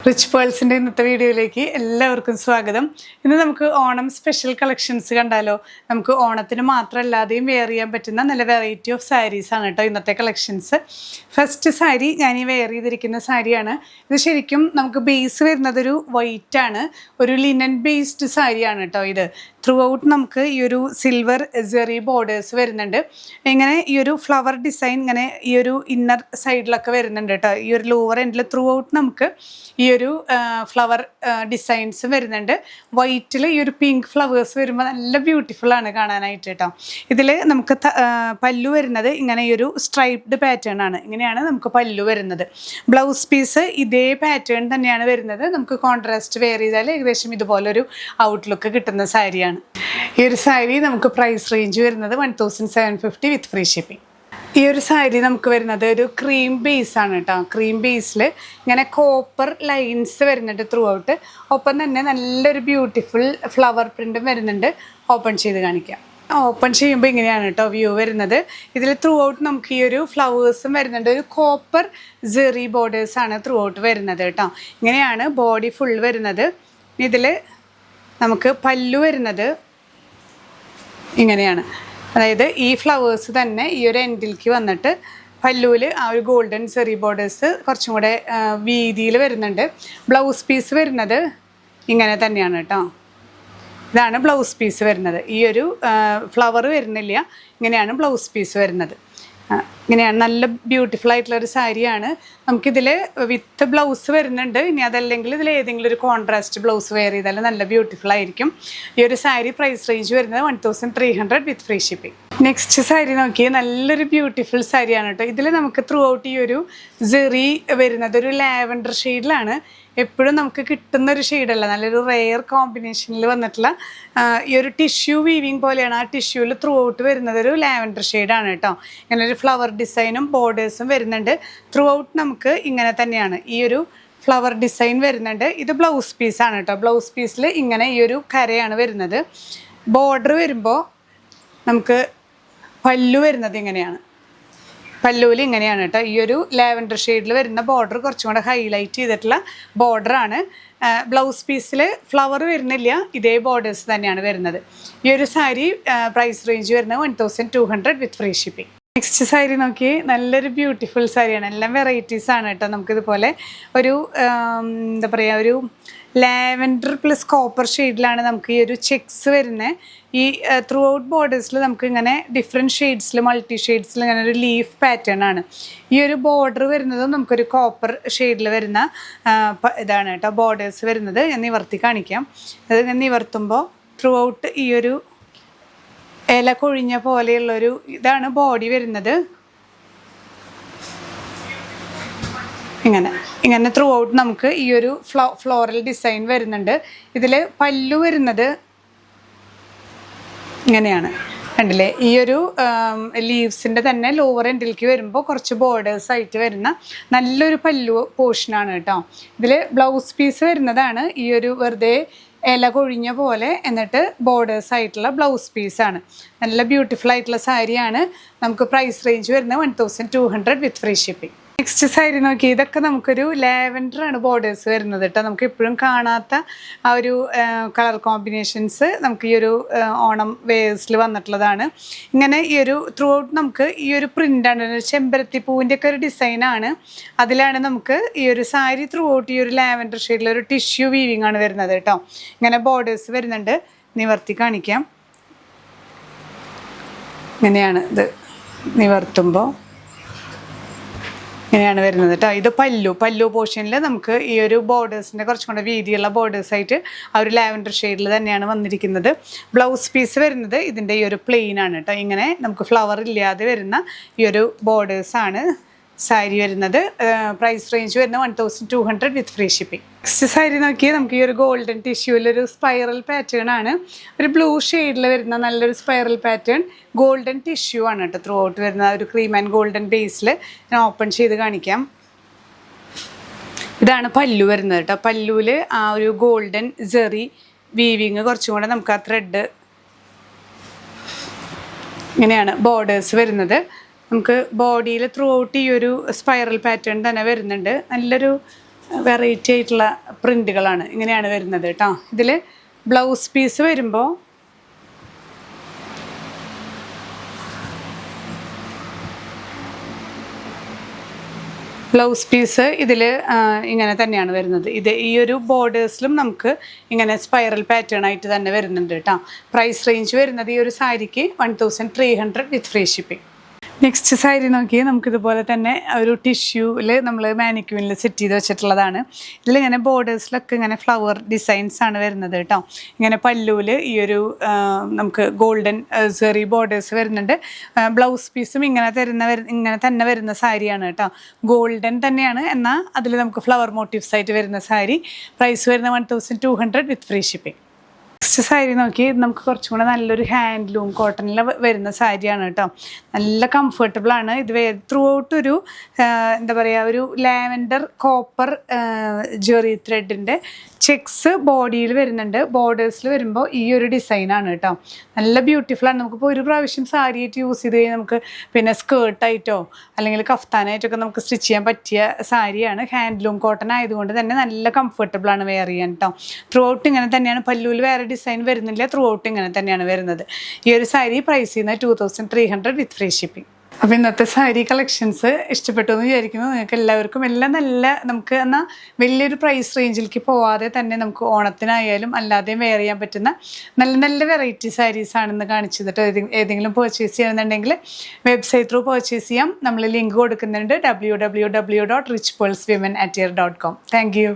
Rich പേൾസിൻ്റെ ഇന്നത്തെ വീഡിയോയിലേക്ക് എല്ലാവർക്കും സ്വാഗതം. ഇന്ന് നമുക്ക് ഓണം സ്പെഷ്യൽ കളക്ഷൻസ് കണ്ടാലോ. നമുക്ക് ഓണത്തിന് മാത്രമല്ലാതെയും വെയർ ചെയ്യാൻ പറ്റുന്ന നല്ല വെറൈറ്റി ഓഫ് സാരീസ് ആണ് കേട്ടോ ഇന്നത്തെ കളക്ഷൻസ്. ഫസ്റ്റ് സാരി ഞാൻ ഈ വെയർ ചെയ്തിരിക്കുന്ന സാരിയാണ്. ഇത് ശരിക്കും നമുക്ക് ബേസ് വരുന്നതൊരു വൈറ്റ് ആണ്, ഒരു ലിനൻ ബേസ്ഡ് സാരിയാണ് കേട്ടോ ഇത്. ത്രൂ ഔട്ട് നമുക്ക് ഈ ഒരു സിൽവർ ജെറി ബോർഡേഴ്സ് വരുന്നുണ്ട്. ഇങ്ങനെ ഈ ഒരു ഫ്ലവർ ഡിസൈൻ ഇങ്ങനെ ഈ ഒരു ഇന്നർ സൈഡിലൊക്കെ വരുന്നുണ്ട് കേട്ടോ. ഈ ഒരു ലോവർ എൻഡിൽ ത്രൂ ഔട്ട് നമുക്ക് ഈ ഒരു ഫ്ലവർ ഡിസൈൻസ് വരുന്നുണ്ട്. വൈറ്റിൽ ഈ ഒരു പിങ്ക് ഫ്ലവേഴ്സ് വരുമ്പോൾ നല്ല ബ്യൂട്ടിഫുൾ ആണ് കാണാനായിട്ട് കേട്ടോ. ഇതിൽ നമുക്ക് പല്ലു വരുന്നത് ഇങ്ങനെ ഈ ഒരു സ്ട്രൈപ്ഡ് പാറ്റേൺ ആണ്. ഇങ്ങനെയാണ് നമുക്ക് പല്ലു വരുന്നത്. ബ്ലൗസ് പീസ് ഇതേ പാറ്റേൺ തന്നെയാണ് വരുന്നത്. നമുക്ക് കോൺട്രാസ്റ്റ് വെയർ ചെയ്താൽ ഏകദേശം ഇതുപോലൊരു ഔട്ട്ലുക്ക് കിട്ടുന്ന സാരിയാണ്. ഈ ഒരു സാരി നമുക്ക് പ്രൈസ് റേഞ്ച് വരുന്നത് 1750 വിത്ത് ഫ്രീ ഷിപ്പിംഗ്. ഈ ഒരു സാരി നമുക്ക് വരുന്നത് ഒരു ക്രീം ബേസ് ആണ് കേട്ടോ. ക്രീം ബേസിൽ ഇങ്ങനെ കോപ്പർ ലൈൻസ് വരുന്നുണ്ട് ത്രൂ ഔട്ട്. ഒപ്പം തന്നെ നല്ലൊരു ബ്യൂട്ടിഫുൾ ഫ്ലവർ പ്രിൻറ്റും വരുന്നുണ്ട്. ഓപ്പൺ ചെയ്ത് കാണിക്കാം. ഓപ്പൺ ചെയ്യുമ്പോൾ ഇങ്ങനെയാണ് കേട്ടോ വ്യൂ വരുന്നത്. ഇതിൽ ത്രൂ ഔട്ട് നമുക്ക് ഈ ഒരു ഫ്ലവേഴ്സും വരുന്നുണ്ട്. ഒരു കോപ്പർ ജെറി ബോർഡേഴ്സാണ് ത്രൂ ഔട്ട് വരുന്നത് കേട്ടോ. ഇങ്ങനെയാണ് ബോഡി ഫുൾ വരുന്നത്. ഇതിൽ നമുക്ക് പല്ലു വരുന്നത് ഇങ്ങനെയാണ്. അതായത് ഈ ഫ്ലവേഴ്സ് തന്നെ ഈ ഒരു എൻഡിലേക്ക് വന്നിട്ട് പല്ലുവിൽ ആ ഒരു ഗോൾഡൻ സെറി ബോർഡേഴ്സ് കുറച്ചും കൂടെ വീതിയിൽ വരുന്നുണ്ട്. ബ്ലൗസ് പീസ് വരുന്നത് ഇങ്ങനെ തന്നെയാണ് കേട്ടോ. ഇതാണ് ബ്ലൗസ് പീസ് വരുന്നത്. ഈ ഒരു ഫ്ലവർ വരുന്നില്ല, ഇങ്ങനെയാണ് ബ്ലൗസ് പീസ് വരുന്നത്. ഇങ്ങനെയാണ് നല്ല ബ്യൂട്ടിഫുൾ ആയിട്ടുള്ളൊരു സാരിയാണ്. നമുക്കിതിൽ വിത്ത് ബ്ലൗസ് വരുന്നുണ്ട്. ഇനി അതല്ലെങ്കിൽ ഇതിൽ ഏതെങ്കിലും ഒരു കോൺട്രാസ്റ്റ് ബ്ലൗസ് വെയർ ചെയ്താൽ നല്ല ബ്യൂട്ടിഫുൾ ആയിരിക്കും. ഈ ഒരു സാരി പ്രൈസ് റേഞ്ച് വരുന്നത് 1300 വിത്ത് ഫ്രീ ഷിപ്പിംഗ്. നെക്സ്റ്റ് സാരി നോക്കി, നല്ലൊരു ബ്യൂട്ടിഫുൾ സാരിയാണ് കേട്ടോ. ഇതിൽ നമുക്ക് ത്രൂ ഔട്ട് ഈ ഒരു ജെറി വരുന്നത് ഒരു ലാവൻഡർ ഷെയ്ഡിലാണ്. എപ്പോഴും നമുക്ക് കിട്ടുന്നൊരു ഷെയ്ഡല്ല, നല്ലൊരു റെയർ കോമ്പിനേഷനിൽ വന്നിട്ടുള്ള ഈ ഒരു ടിഷ്യൂ വീവിങ് പോലെയാണ്. ആ ടിഷ്യൂവിൽ ത്രൂ ഔട്ട് വരുന്നത് ഒരു ലാവൻഡർ ഷെയ്ഡാണ് കേട്ടോ. ഇങ്ങനെ ഒരു ഫ്ലവർ ഡിസൈനും ബോർഡേഴ്സും വരുന്നുണ്ട്. ത്രൂ ഔട്ട് നമുക്ക് ഇങ്ങനെ തന്നെയാണ് ഈ ഒരു ഫ്ലവർ ഡിസൈൻ വരുന്നുണ്ട്. ഇത് ബ്ലൗസ് പീസാണ് കേട്ടോ. ബ്ലൗസ് പീസിൽ ഇങ്ങനെ ഈ ഒരു കരയാണ് വരുന്നത്. ബോർഡർ വരുമ്പോൾ നമുക്ക് പല്ലു വരുന്നത് ഇങ്ങനെയാണ്. പല്ലുവിൽ ഇങ്ങനെയാണ് കേട്ടോ. ഈ ഒരു ലാവൻഡർ ഷെയ്ഡിൽ വരുന്ന ബോർഡർ കുറച്ചും കൂടെ ഹൈലൈറ്റ് ചെയ്തിട്ടുള്ള ബോർഡറാണ്. ബ്ലൗസ് പീസിൽ ഫ്ലവർ വരുന്നില്ല, ഇതേ ബോർഡേഴ്സ് തന്നെയാണ് വരുന്നത്. ഈ ഒരു സാരി പ്രൈസ് റേഞ്ച് വരുന്നത് 1200 വിത്ത് ഫ്രീ ഷിപ്പിംഗ്. നെക്സ്റ്റ് സാരി നോക്കി, നല്ലൊരു ബ്യൂട്ടിഫുൾ സാരിയാണ്. എല്ലാം വെറൈറ്റീസ് ആണ് കേട്ടോ. നമുക്കിതുപോലെ ഒരു എന്താ പറയുക, ഒരു ലാവൻഡർ പ്ലസ് കോപ്പർ ഷെയ്ഡിലാണ് നമുക്ക് ഈ ഒരു ചെക്സ് വരുന്നത്. ഈ ത്രൂ ഔട്ട് ബോർഡേഴ്സിൽ നമുക്ക് ഇങ്ങനെ ഡിഫറെൻറ്റ് ഷെയ്ഡ്സിൽ മൾട്ടി ഷെയ്ഡ്സിൽ ഇങ്ങനെ ഒരു ലീഫ് പാറ്റേൺ ആണ്. ഈ ഒരു ബോർഡർ വരുന്നതും നമുക്കൊരു കോപ്പർ ഷെയ്ഡിൽ വരുന്ന ഇതാണ് കേട്ടോ ബോർഡേഴ്സ് വരുന്നത്. ഞാൻ നിവർത്തി കാണിക്കാം. അത് ഞാൻ നിവർത്തുമ്പോൾ ത്രൂ ഔട്ട് ഈ ഒരു ഇല കൊഴിഞ്ഞ പോലെയുള്ളൊരു ഇതാണ് ബോഡി വരുന്നത്. ഇങ്ങനെ ത്രൂ ഔട്ട് നമുക്ക് ഈ ഒരു ഫ്ലോറൽ ഡിസൈൻ വരുന്നുണ്ട്. ഇതിൽ പല്ലു വരുന്നത് ഇങ്ങനെയാണ്, കണ്ടില്ലേ. ഈ ഒരു ലീവ്സിൻ്റെ തന്നെ ലോവർ എൻഡിലേക്ക് വരുമ്പോൾ കുറച്ച് ബോർഡേഴ്സ് ആയിട്ട് വരുന്ന നല്ലൊരു പല്ലു പോർഷനാണ് കേട്ടോ. ഇതിൽ ബ്ലൗസ് പീസ് വരുന്നതാണ് ഈ ഒരു വെറുതെ ഇല കൊഴിഞ്ഞ പോലെ, എന്നിട്ട് ബോർഡേഴ്സ് ആയിട്ടുള്ള ബ്ലൗസ് പീസാണ്. നല്ല ബ്യൂട്ടിഫുൾ ആയിട്ടുള്ള സാരിയാണ്. നമുക്ക് പ്രൈസ് റേഞ്ച് വരുന്നത് 1200 വിത്ത് ഫ്രീ ഷിപ്പിംഗ്. നെക്സ്റ്റ് സാരി നോക്കി, ഇതൊക്കെ നമുക്കൊരു ലാവൻഡർ ആണ് ബോർഡേഴ്സ് വരുന്നത് കേട്ടോ. നമുക്ക് എപ്പോഴും കാണാത്ത ആ ഒരു കളർ കോമ്പിനേഷൻസ് നമുക്ക് ഈ ഒരു ഓണം വെയേഴ്സിൽ വന്നിട്ടുള്ളതാണ്. ഇങ്ങനെ ഈ ഒരു ത്രൂ ഔട്ട് നമുക്ക് ഈ ഒരു പ്രിൻ്റാണ്, ചെമ്പരത്തി പൂവിൻ്റെ ഒക്കെ ഒരു ഡിസൈനാണ്. അതിലാണ് നമുക്ക് ഈ ഒരു സാരി ത്രൂ ഔട്ട് ഈ ഒരു ലാവൻഡർ ഷെയ്ഡിലൊരു ടിഷ്യൂ വീവിങ് ആണ് വരുന്നത് കേട്ടോ. ഇങ്ങനെ ബോർഡേഴ്സ് വരുന്നുണ്ട്. നിവർത്തി കാണിക്കാം. ഇങ്ങനെയാണ് ഇത് നിവർത്തുമ്പോൾ ഇങ്ങനെയാണ് വരുന്നത് കേട്ടോ. ഇത് പല്ലു പോർഷനിൽ നമുക്ക് ഈ ഒരു ബോർഡേഴ്സിൻ്റെ കുറച്ചും കൂടെ വീതിയുള്ള ബോർഡേഴ്സായിട്ട് ആ ഒരു ലാവൻഡർ ഷെയ്ഡിൽ തന്നെയാണ് വന്നിരിക്കുന്നത്. ബ്ലൗസ് പീസ് വരുന്നത് ഇതിൻ്റെ ഈ ഒരു പ്ലെയിൻ ആണ് കേട്ടോ. ഇങ്ങനെ നമുക്ക് ഫ്ലവർ ഇല്ലാതെ വരുന്ന ഈ ഒരു ബോർഡേഴ്സാണ് സാരി വരുന്നത്. പ്രൈസ് റേഞ്ച് വരുന്നത് 1200 വിത്ത് ഫ്രീ ഷിപ്പിംഗ്. നെക്സ്റ്റ് സാരി നോക്കിയാൽ നമുക്ക് ഈ ഒരു ഗോൾഡൻ ടിഷ്യൂവിലൊരു സ്പൈറൽ പാറ്റേൺ ആണ്. ഒരു ബ്ലൂ ഷെയ്ഡിൽ വരുന്ന നല്ലൊരു സ്പൈറൽ പാറ്റേൺ ഗോൾഡൻ ടിഷ്യൂ ആണ് കേട്ടോ. ത്രൂ ഔട്ട് വരുന്ന ഒരു ക്രീം ആൻഡ് ഗോൾഡൻ ബേസിൽ ഞാൻ ഓപ്പൺ ചെയ്ത് കാണിക്കാം. ഇതാണ് പല്ലു വരുന്നത് കേട്ടോ. പല്ലുവിൽ ആ ഒരു ഗോൾഡൻ ജെറി വീവിങ് കുറച്ചും കൂടെ നമുക്ക് ആ ത്രെഡ് ഇങ്ങനെയാണ് ബോർഡേഴ്സ് വരുന്നത്. നമുക്ക് ബോഡിയിൽ ത്രൂ ഔട്ട് ഈ ഒരു സ്പൈറൽ പാറ്റേൺ തന്നെ വരുന്നുണ്ട്. നല്ലൊരു വെറൈറ്റി ആയിട്ടുള്ള പ്രിൻറ്റുകളാണ്. ഇങ്ങനെയാണ് വരുന്നത് കേട്ടോ. ഇതിൽ ബ്ലൗസ് പീസ് വരുമ്പോൾ ഇതിൽ ഇങ്ങനെ തന്നെയാണ് വരുന്നത്. ഈ ഒരു ബോർഡേഴ്സിലും നമുക്ക് ഇങ്ങനെ സ്പൈറൽ പാറ്റേൺ ആയിട്ട് തന്നെ വരുന്നുണ്ട് കേട്ടോ. പ്രൈസ് റേഞ്ച് വരുന്നത് ഈ ഒരു സാരിക്ക് 1300 വിത്ത് ഫ്രീ ഷിപ്പിംഗ്. നെക്സ്റ്റ് സാരി നോക്കി നമുക്കിതുപോലെ തന്നെ ഒരു ടിഷ്യൂവിൽ നമ്മൾ മാനിക്യൂനിൽ സെറ്റ് ചെയ്ത് വെച്ചിട്ടുള്ളതാണ്. ഇതിലിങ്ങനെ ബോർഡേഴ്സിലൊക്കെ ഇങ്ങനെ ഫ്ലവർ ഡിസൈൻസ് ആണ് വരുന്നത് കേട്ടോ. ഇങ്ങനെ പല്ലുവിൽ ഈ ഒരു നമുക്ക് ഗോൾഡൻ സെറി ബോർഡേഴ്സ് വരുന്നുണ്ട്. ബ്ലൗസ് പീസും ഇങ്ങനെ തന്നെ വരുന്ന സാരിയാണ് കേട്ടോ. ഗോൾഡൻ തന്നെയാണ്, എന്നാൽ അതിൽ നമുക്ക് ഫ്ലവർ മോട്ടീവ്സ് ആയിട്ട് വരുന്ന സാരി. പ്രൈസ് വരുന്ന 1200 വിത്ത് ഫ്രീ ഷിപ്പിംഗ്. നെക്സ്റ്റ് സാരി നോക്കി നമുക്ക് കുറച്ചും കൂടെ നല്ലൊരു ഹാൻഡ്ലൂം കോട്ടണിൽ വരുന്ന സാരിയാണ് കേട്ടോ. നല്ല കംഫർട്ടബിൾ ആണ്. ഇത് ത്രൂ ഔട്ട് ഒരു എന്താ പറയുക, ഒരു ലാവൻഡർ കോപ്പർ ജെറി ത്രെഡിൻ്റെ ചെക്സ് ബോഡിയിൽ വരുന്നുണ്ട്. ബോർഡേഴ്സിൽ വരുമ്പോൾ ഈ ഒരു ഡിസൈനാണ് കേട്ടോ. നല്ല ബ്യൂട്ടിഫുള്ളാണ്. നമുക്കിപ്പോൾ ഒരു പ്രാവശ്യം സാരിയായിട്ട് യൂസ് ചെയ്ത് കഴിഞ്ഞാൽ നമുക്ക് പിന്നെ സ്കേർട്ടായിട്ടോ അല്ലെങ്കിൽ കഫ്താനായിട്ടൊക്കെ നമുക്ക് സ്റ്റിച്ച് ചെയ്യാൻ പറ്റിയ സാരിയാണ്. ഹാൻഡ്ലൂം കോട്ടൺ ആയതുകൊണ്ട് തന്നെ നല്ല കംഫർട്ടബിളാണ് വെയർ ചെയ്യാൻ കേട്ടോ. ത്രൂ ഔട്ട് ഇങ്ങനെ തന്നെയാണ്. പല്ലുവിൽ വേറെ ഡിസൈൻ വരുന്നില്ല. ത്രൂ ഔട്ട് ഇങ്ങനെ തന്നെയാണ് വരുന്നത്. ഈ ഒരു സാരി പ്രൈസ് ചെയ്യുന്നത് 2300 വിത്ത് ഫ്രീ ഷിപ്പിംഗ്. അപ്പോൾ ഇന്നത്തെ സാരി കളക്ഷൻസ് ഇഷ്ടപ്പെട്ടു എന്ന് വിചാരിക്കുന്നു. നിങ്ങൾക്ക് എല്ലാവർക്കും എല്ലാം നല്ല, നമുക്ക് എന്നാൽ വലിയൊരു പ്രൈസ് റേഞ്ചിലേക്ക് പോവാതെ തന്നെ നമുക്ക് ഓണത്തിനായാലും അല്ലാതെയും വെയർ ചെയ്യാൻ പറ്റുന്ന നല്ല നല്ല വെറൈറ്റി സാരീസ് ആണെന്ന് കാണിച്ചു തന്നിട്ട് ഏതെങ്കിലും പർച്ചേസ് ചെയ്യണമെന്നുണ്ടെങ്കിൽ വെബ്സൈറ്റ് ത്രൂ പർച്ചേസ് ചെയ്യാം. നമ്മൾ ലിങ്ക് കൊടുക്കുന്നുണ്ട് www.richpearlswomen@year.com. Thank you.